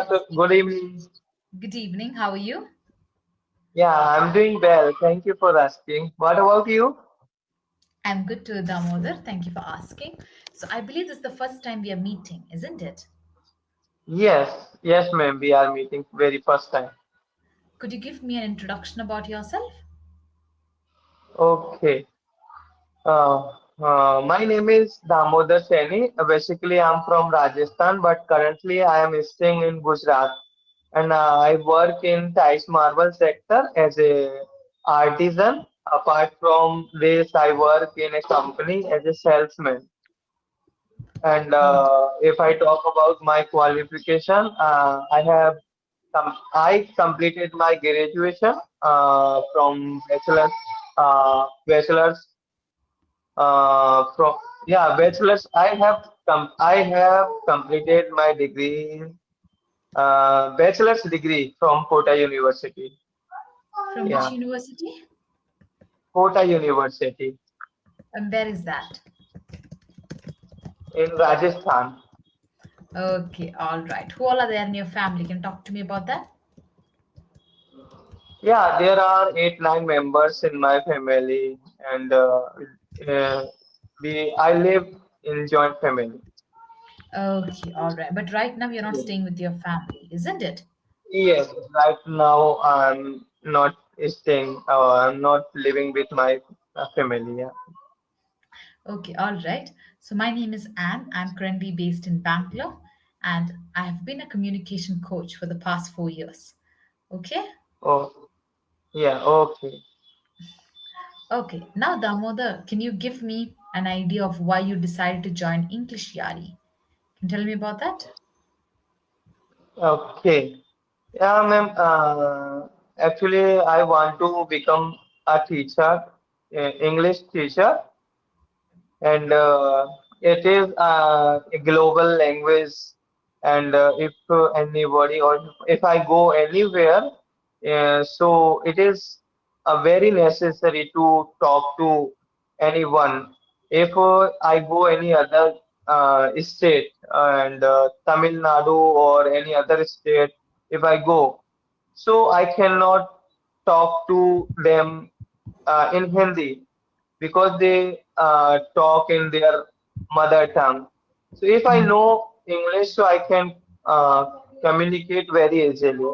Good evening. Good evening. How are you? Yeah, I'm doing well. Thank you for asking. What about you? I'm good too, Damodar. Thank you for asking. So, I believe this is the first time we are meeting, isn't it? Yes, ma'am. We are meeting very first time. Could you give me an introduction about yourself? Okay. My name is Damodar Saini. Basically, I'm from Rajasthan, but currently I am staying in Gujarat, and I work in tiles marble sector as a artisan. Apart from this, I work in a company as a salesman. And Oh, if I talk about my qualification, I completed my graduation from bachelor's from bachelor's. I have completed my degree, bachelor's degree from Kota University. from which Yeah, university? Kota University And where is that? in Rajasthan. Okay, all right. Who all are there in your family? Can you talk to me about that? Yeah, there are 8, 9 members in my family, and uh, I live in joint family. Okay, all right. But right now you're not Yeah. staying with your family, isn't it? Yes, right now I'm not staying, I'm not living with my family. Yeah. Okay, all right. So, my name is Anne. I'm currently based in Bangalore and I have been a communication coach for the past 4 years. Okay. Oh, yeah. Okay. Okay, now Damodar, can you give me an idea of why you decided to join English Yari? Can you tell me about that? Okay. Yeah, ma'am. Actually, I want to become a teacher, English teacher, and it is a global language. And if anybody or if I go anywhere, so it is very necessary to talk to anyone. If I go any other state and Tamil Nadu or any other state, if I go, so I cannot talk to them in Hindi because they talk in their mother tongue. So if I Hmm. know English, so I can communicate very easily.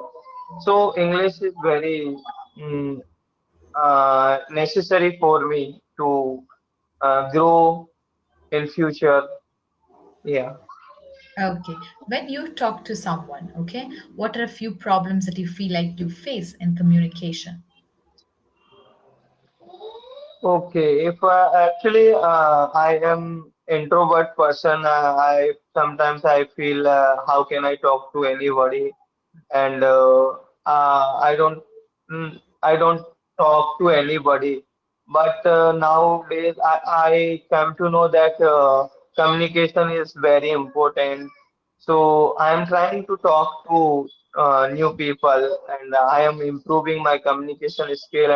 So English is very necessary for me to grow in future. Yeah. Okay, when you talk to someone, okay, what are a few problems that you feel like you face in communication? Okay. If actually I am introvert person, I sometimes I feel how can I talk to anybody and I don't talk to anybody. But nowadays, I come to know that communication is very important. So I am trying to talk to new people, and I am improving my communication skill,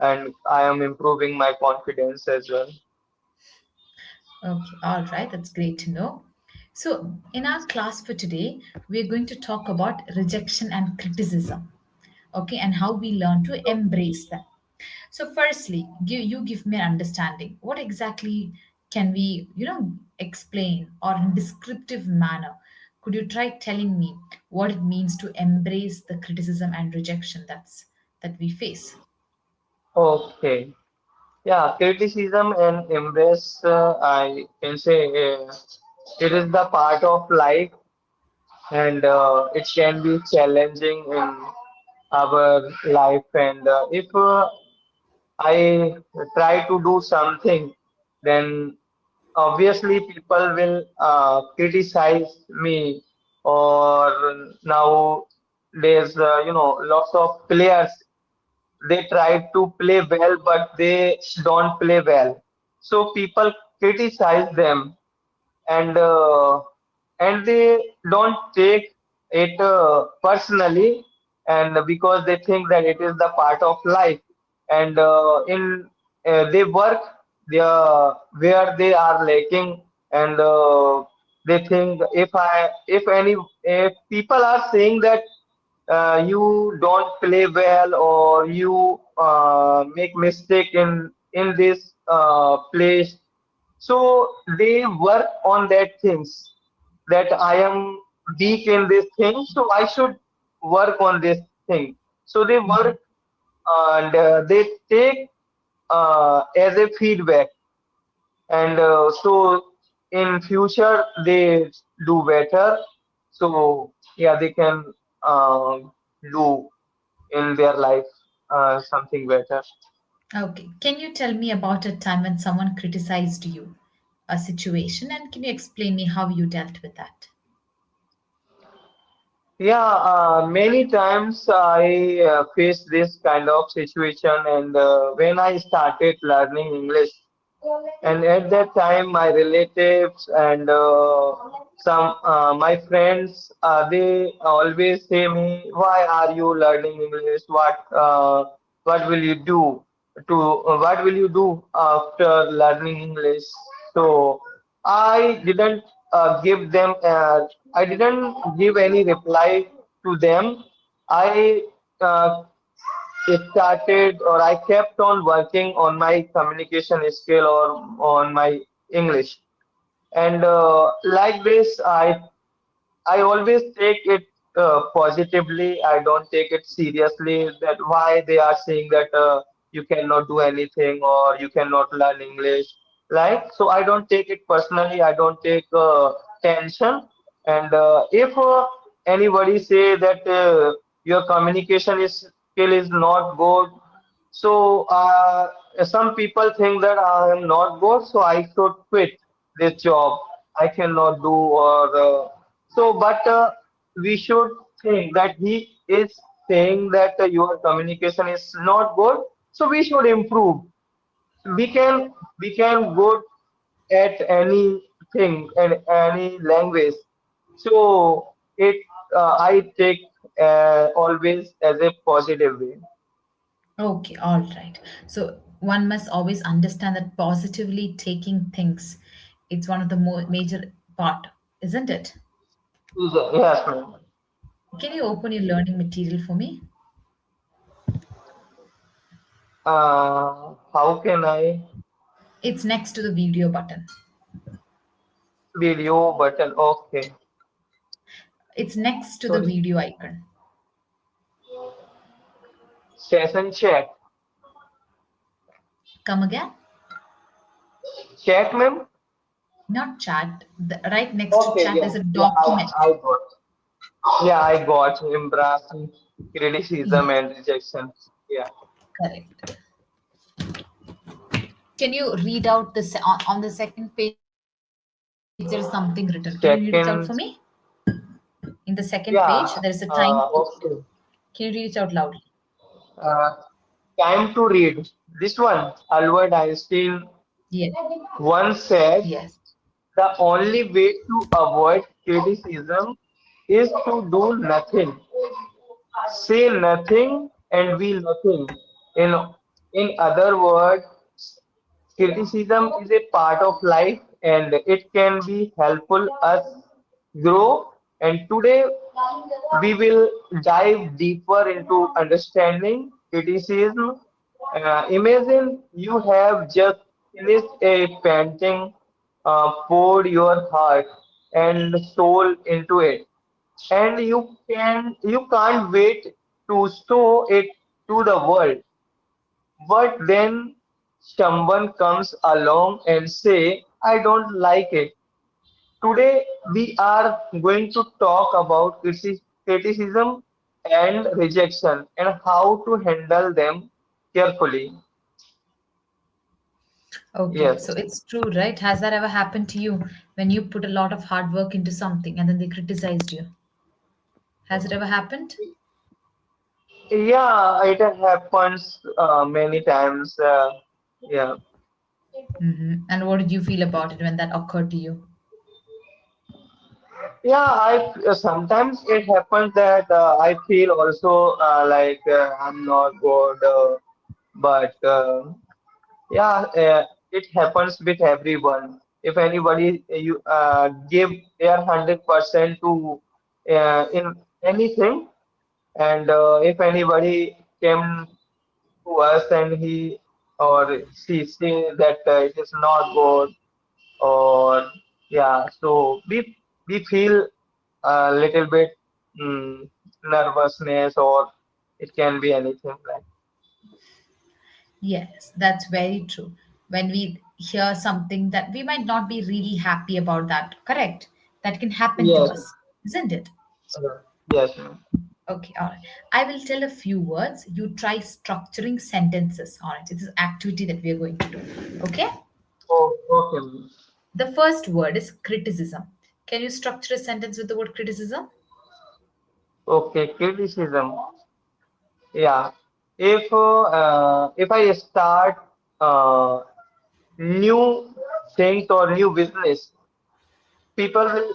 and I am improving my confidence as well. Okay, all right, that's great to know. So, in our class for today, we're going to talk about rejection and criticism, okay, and how we learn to embrace them. So, firstly, you give me an understanding. What exactly can we, explain or in descriptive manner? Could you try telling me what it means to embrace the criticism and rejection that we face? Okay. Yeah, criticism and embrace, I can say it is the part of life and it can be challenging in our life. And if I try to do something, then obviously people will criticize me. Or now there's, lots of players they try to play well, but they don't play well. So people criticize them, and they don't take it personally, and because they think that it is the part of life, and in they work there where they are lacking, and They think if people are saying that you don't play well or you make mistake in this place, so they work on that things that I am weak in this thing, so I should work on this thing. So they work and they take as a feedback, and so in future they do better. So yeah, they can do in their life something better. Okay. Can you tell me about a time when someone criticized you, a situation, and can you explain me how you dealt with that? Yeah, many times I faced this kind of situation, and when I started learning English, and at that time my relatives and some my friends, they always say me, why are you learning English? What will you do what will you do after learning English? So I didn't give them I didn't give any reply to them. I started or I kept on working on my communication skill or on my English. And like this, I always take it positively. I don't take it seriously that why they are saying that you cannot do anything or you cannot learn English. Like, so I don't take it personally. I don't take tension. And if anybody say that your communication is skill is not good, so some people think that I am not good, so I should quit this job. I cannot do or but we should think that he is saying that your communication is not good, so we should improve. We can go at anything and any language. So it I take always as a positive way. Okay, all right. So one must always understand that positively taking things, it's one of the major part, isn't it? Yes, ma'am. Can you open your learning material for me? How can I It's next to the video button. video button? Okay, It's next to the sorry. video icon. Session chat. Come again? Chat, ma'am. Not chat. Right next to Okay, chat, yeah, there's a yeah, document. I got. Yeah, I got embracing Yes, criticism and rejection. Yeah. correct. Can you read out on the second page? There is something written. Can you read it out for me? Second, In the second page, there is a time yeah, code. okay. Can you read it out loudly? Uh, Time to read. This one, Albert Einstein Yes. once said, Yes. the only way to avoid criticism is to do nothing. Say nothing and be nothing. In other words, criticism is a part of life and it can be helpful us grow. And today we will dive deeper into understanding criticism. Imagine you have just finished a painting, poured your heart and soul into it, and you can't wait to show it to the world. But then someone comes along and say, I don't like it. Today we are going to talk about criticism and rejection and how to handle them carefully. Okay, so Yes. it's true, right? Has that ever happened to you when you put a lot of hard work into something and then they criticized you? Has it ever happened? Yeah, it happens many times. Yeah. And what did you feel about it when that occurred to you? Yeah, I sometimes it happens that I feel also like I'm not good, but yeah, it happens with everyone. if anybody you give their 100% to in anything, and if anybody came to us and he or she say that it is not good, or yeah, so we feel a little bit nervousness, or it can be anything like. Yes, that's very true. When we hear something that we might not be really happy about, that, correct? That can happen to Yes. us, isn't it? Yes, ma'am. Okay, all right. I will tell a few words. You try structuring sentences. All right, it's an activity that we are going to do. Okay? Oh, okay, ma'am. The first word is criticism. Can you structure a sentence with the word criticism? Okay, criticism. Yeah. If I start uh, new things or new business, people will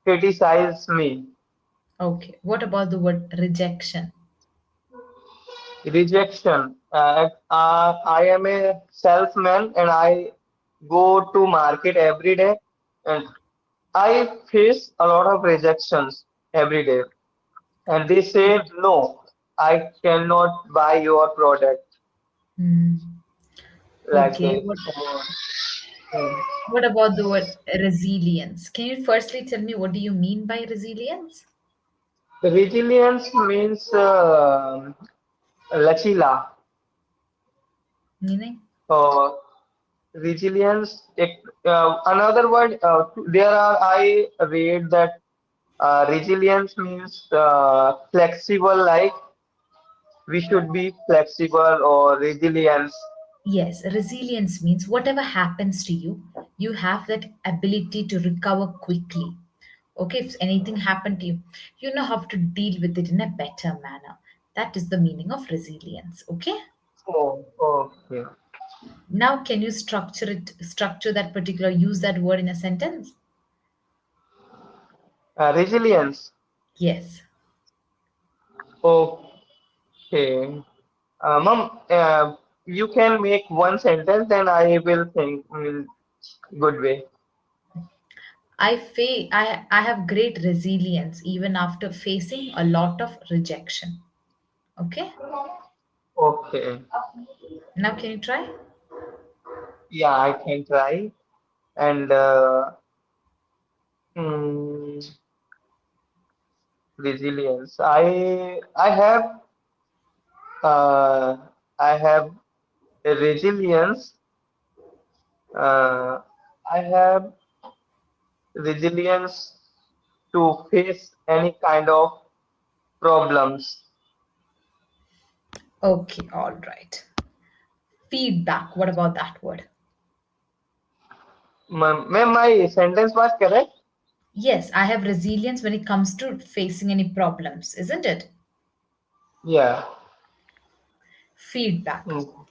criticize me. Okay. What about the word rejection? Rejection. I am a salesman and I go to market every day, and I face a lot of rejections every day. And they say, no, I cannot buy your product Hmm. like Okay. this. Hmm. What about the word resilience? Can you firstly tell me what do you mean by resilience? Resilience means lachila. Meaning? Or resilience. Another word. There are. I read that resilience means flexible. Like we should be flexible or resilience. Yes, resilience means whatever happens to you, you have that ability to recover quickly. Okay, if anything happened to you, you know how to deal with it in a better manner. That is the meaning of resilience. Okay? Oh, okay. Now, can you structure that particular, use that word in a sentence? Resilience. Yes. Okay. Mom, you can make one sentence, then I will think in good way. I have great resilience even after facing a lot of rejection. Okay? Okay. Now, can you try? Yeah, I can try. And mm, resilience. Uh, I have a resilience. Uh, I have resilience to face any kind of problems. Okay, all right. Feedback. What about that word? My sentence was correct? Yes, I have resilience when it comes to facing any problems, isn't it? Yeah. Feedback. Mm.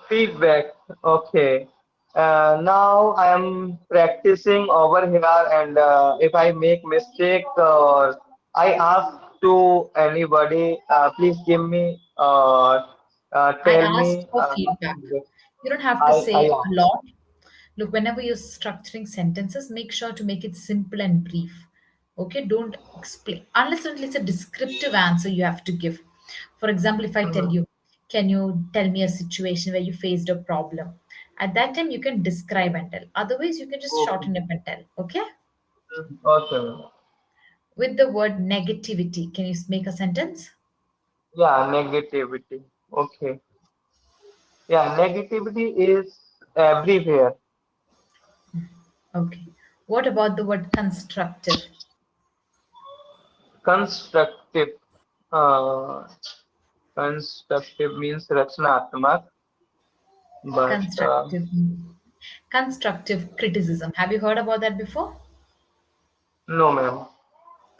Feedback. Okay. Now I am practicing over here, and if I make mistake, I ask to anybody, please give me, I tell asked me. for feedback. You don't have to I say a ask. lot. Look, whenever you're structuring sentences, make sure to make it simple and brief. Okay, don't explain unless and until it's a descriptive answer you have to give. For example, if I tell Mhm. you, can you tell me a situation where you faced a problem? At that time, you can describe and tell. Otherwise, you can just Okay. shorten up and tell. Okay? Okay. With the word negativity, can you make a sentence? Yeah, negativity. Okay. Yeah, negativity is everywhere. Okay. What about the word constructive? Constructive. Uh, Constructive means रचनात्मक, but Constructive. Constructive criticism. Have you heard about that before? no, ma'am.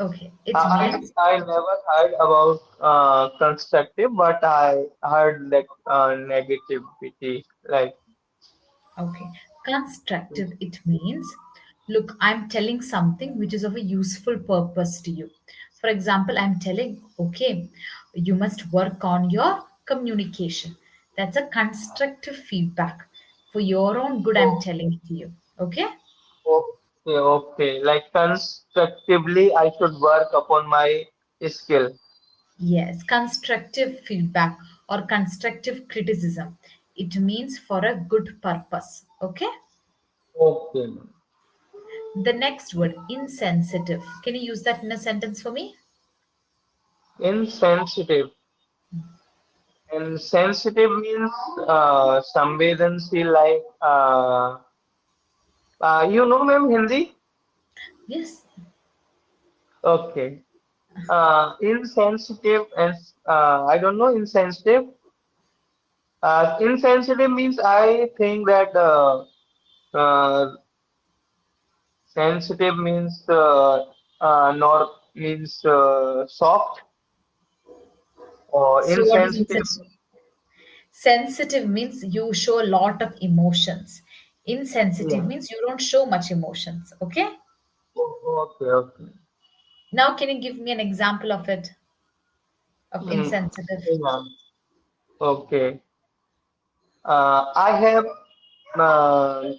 Okay. It I means, I never heard about constructive, but I heard like negativity. Like, okay. Constructive, it means, look, I'm telling something which is of a useful purpose to you. For example, I'm telling, okay, you must work on your communication. That's a constructive feedback. For your own good, I'm oh, telling it to you. Okay? Okay, okay. Like constructively, I should work upon my skill. Yes, constructive feedback or constructive criticism. It means for a good purpose. Okay? Okay. The next word, insensitive. Can you use that in a sentence for me? Insensitive. And sensitive means संवेदनशील like you know ma'am Hindi? Yes. Okay. Insensitive and I don't know insensitive. Insensitive means I think that uh, sensitive means nor means soft or So, what is insensitive. insensitive? Sensitive means you show a lot of emotions. Insensitive Yeah. means you don't show much emotions. Okay? Okay, okay. Now, can you give me an example of it, of Hmm. insensitive? Yeah. Okay. I have uh,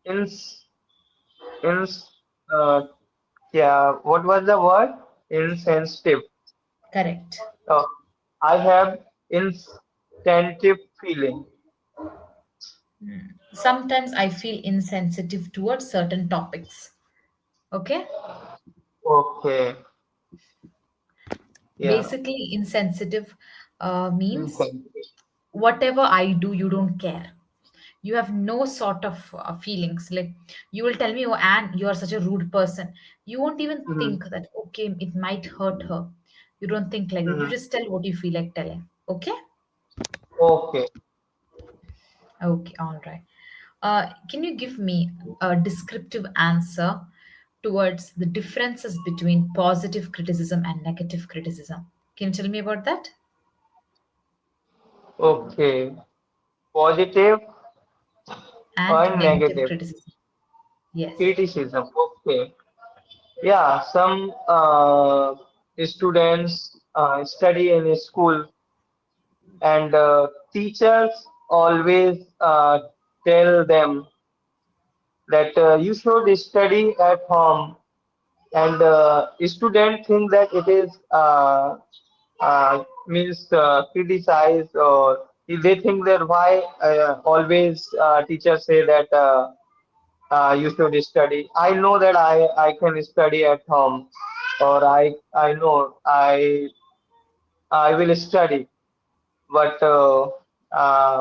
ins ins yeah. What was the word? Insensitive. Correct. Uh, I have instinctive feeling. Sometimes I feel insensitive towards certain topics. Okay? Okay. Yeah. Basically, insensitive means Insensitive. whatever I do, you don't care. You have no sort of feelings. Like you will tell me, oh, Anne, you are such a rude person. You won't even Hmm. think that, okay, it might hurt her. You don't think like that. You Hmm. just tell what you feel like telling. Okay? Okay. Okay, all right. Can you give me a descriptive answer towards the differences between positive criticism and negative criticism? Can you tell me about that? Okay. Positive And and negative negative criticism. Yes. criticism. Okay. Yeah. Some students study in a school and teachers always tell them that you should study at home and students think that it is means criticize or they think that why always teachers say that you should study. I know that I can study at home or I know I will study but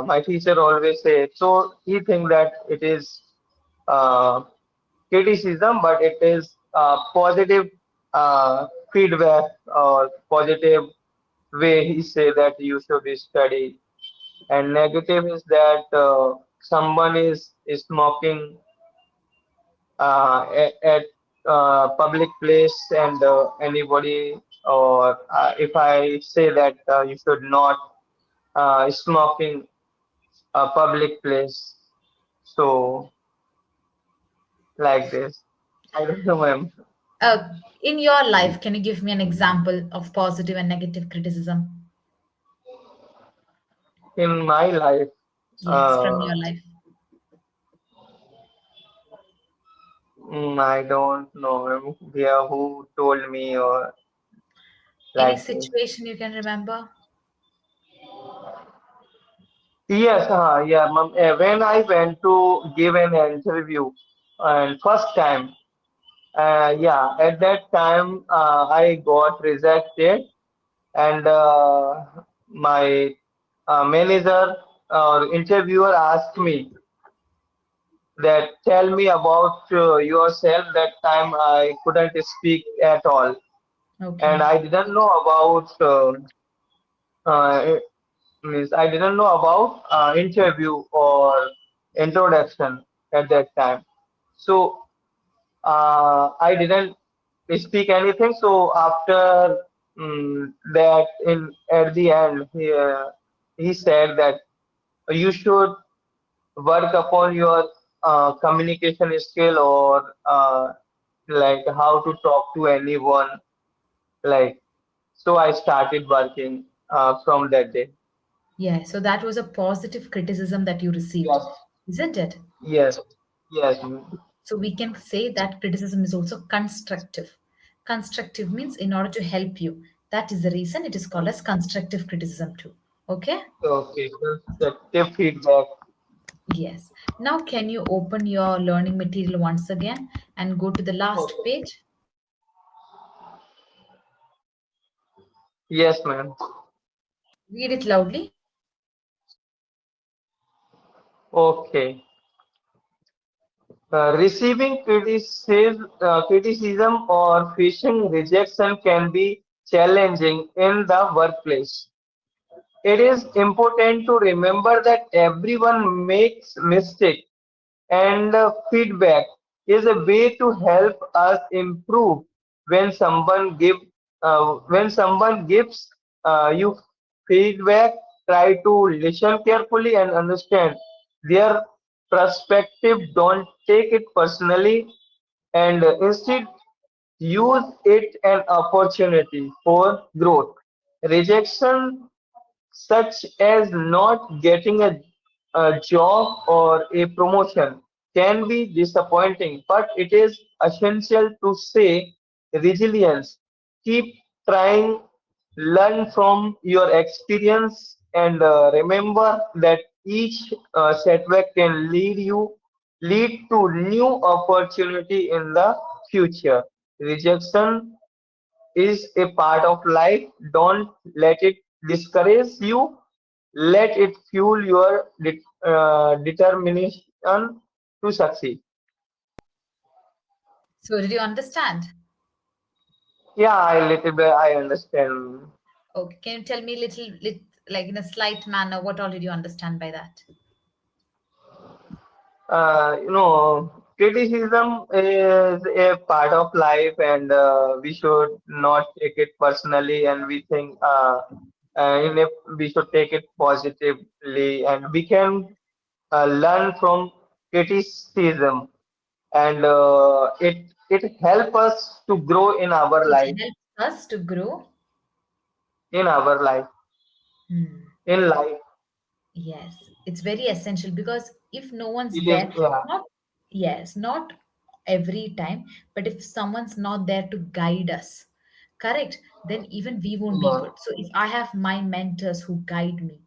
my teacher always say so he think that it is uh, criticism but it is positive feedback or positive way he say that you should study and negative is that someone is smoking at public place and anybody or if I say that you should not smoking a public place. So like this. I don't know, ma'am. In your life, can you give me an example of positive and negative criticism? In my life, Yes, from uh, your life. I don't know, ma'am. Yeah, who told me or Any like this. situation you can remember? Yes, yeah, ma'am. When I went to give an interview and first time, yeah, at that time I got rejected and my manager or interviewer asked me that tell me about yourself. That time I couldn't speak at all, and Okay. I didn't know about uh, means I didn't know about interview or introduction at that time. So I didn't speak anything. So after that, in at the end, he said that you should work upon your communication skill or like how to talk to anyone like so I started working from that day. Yeah, so that was a positive criticism that you received, Yes, isn't it? yes, Yes. So we can say that criticism is also constructive. Constructive means in order to help you. That is the reason it is called as constructive criticism too. Okay? Okay. Constructive feedback. Yes. Now can you open your learning material once again and go to the last Okay. page? Yes, ma'am. Read it loudly. Okay. Criticism or facing rejection can be challenging in the workplace. It is important to remember that everyone makes mistakes and feedback is a way to help us improve. When someone gives you feedback, try to listen carefully and understand their perspective. Don't take it personally, and instead use it an opportunity for growth. Rejection, such as not getting a job or a promotion, can be disappointing, but it is essential to say resilience. Keep trying, learn from your experience, and remember that each setback can lead to new opportunity in the future. Rejection is a part of life. Don't let it discourage you. Let it fuel your determination to succeed. So did you understand? Yeah, I little bit I understand. Okay. Can you tell me like in a slight manner, what all did you understand by that? Criticism is a part of life, and we should not take it personally, and we should take it positively, and we can learn from criticism, and it help us to grow It helps us to grow. in our life Hmm. in life. Yes, it's very essential because if no one's It is, there, yeah. not yes, not every time, but if someone's not there to guide us, correct, then even we won't be Yeah. good. So if I have my mentors who guide me,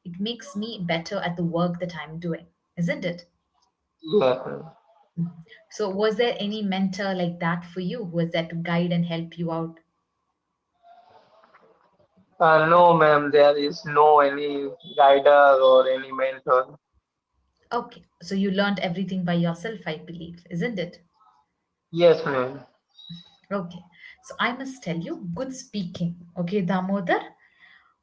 it makes me better at the work that I'm doing, isn't it? Yeah. So was there any mentor like that for you who was there to guide and help you out? No, ma'am, there is no any guider or any mentor. Okay, so you learned everything by yourself, I believe, isn't it? Yes, ma'am. Okay, so I must tell you, good speaking. Okay, Damodar,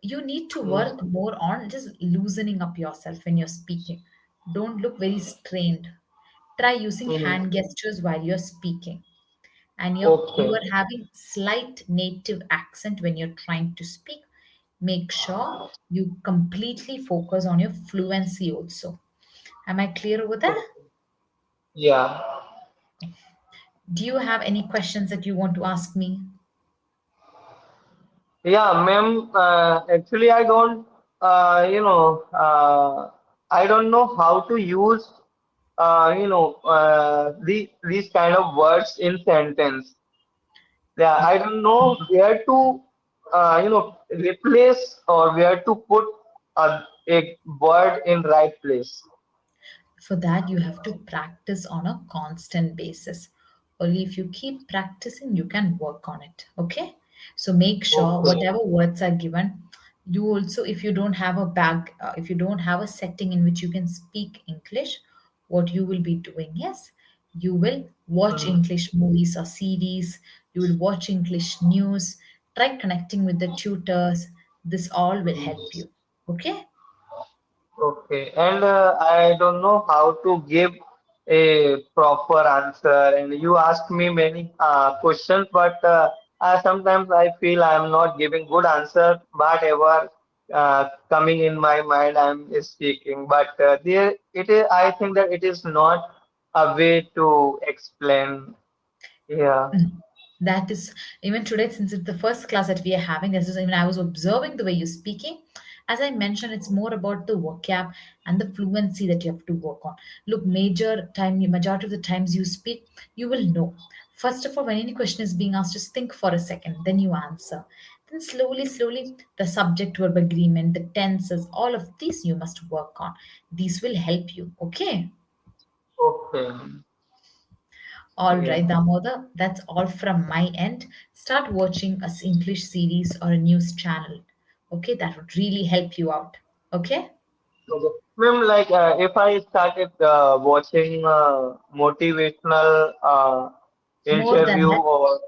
you need to Mm. work more on just loosening up yourself when you're speaking. Don't look very strained. Try using Mm. hand gestures while you're speaking. And you Okay. are having slight native accent when you're trying to speak. Make sure you completely focus on your fluency also. Am I clear over there? Yeah. Do you have any questions that you want to ask me? Yeah, ma'am. Actually, I don't know how to use, these kind of words in sentence. Yeah, I don't know where to, replace or where to put a word in right place. For that, you have to practice on a constant basis. Only if you keep practicing, you can work on it. Okay. So make sure Okay. whatever words are given, you also, if you don't have if you don't have a setting in which you can speak English, what you will be doing is you will watch Mm. English movies or series, you will watch English news, try connecting with the tutors. This all will help you. Okay. Okay, and I don't know how to give a proper answer. And you asked me many questions, but sometimes I feel I am not giving good answer. Whatever coming in my mind, I am speaking. But there, it is. I think that it is not a way to explain. Yeah. Mm. That is even today, since it's the first class that we are having, this is even I was observing the way you're speaking. As I mentioned, it's more about the vocab and the fluency that you have to work on. Look, majority of the times you speak, you will know. First of all, when any question is being asked, just think for a second, then you answer. Then slowly, the subject verb agreement, the tenses, all of these you must work on. These will help you. Okay. Okay. All Yeah. right, Damodar, that's all from my end. Start watching a English series or a news channel. Okay, that would really help you out. Okay, Okay. Ma'am, like if I started watching motivational more than interview that, or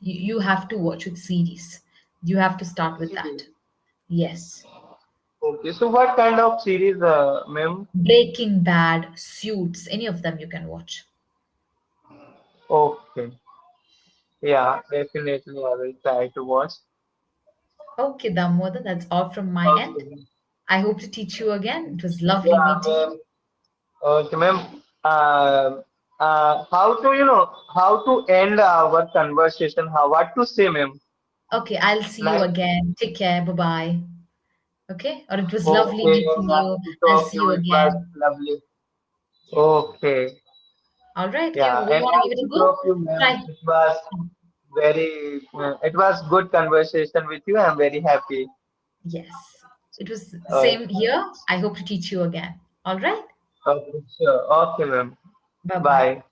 you have to watch with series. You have to start with that. series. Yes. Okay, so what kind of series, ma'am? Breaking Bad, Suits, any of them you can watch. Okay, yeah, definitely I will try to watch. Okay, Damodar, that's all from my end. Okay. I hope to teach you again. It was lovely Yeah, meeting ma'am. you. Okay, ma'am. How to, how to end our conversation? How, what to say, ma'am? Okay, I'll see you Like, again. Take care. Bye bye. Okay, or it was lovely okay, meeting nice you. to I'll talk to see you. you It was again. lovely. Yes. Okay. All right. Okay, Yeah, we and want to give nice it a to go. talk to you, ma'am. Try. It was good conversation with you. I'm very happy. Yes. It was the Uh, same here. I hope to teach you again. All right. okay, sure. Okay, ma'am. Bye bye. Bye.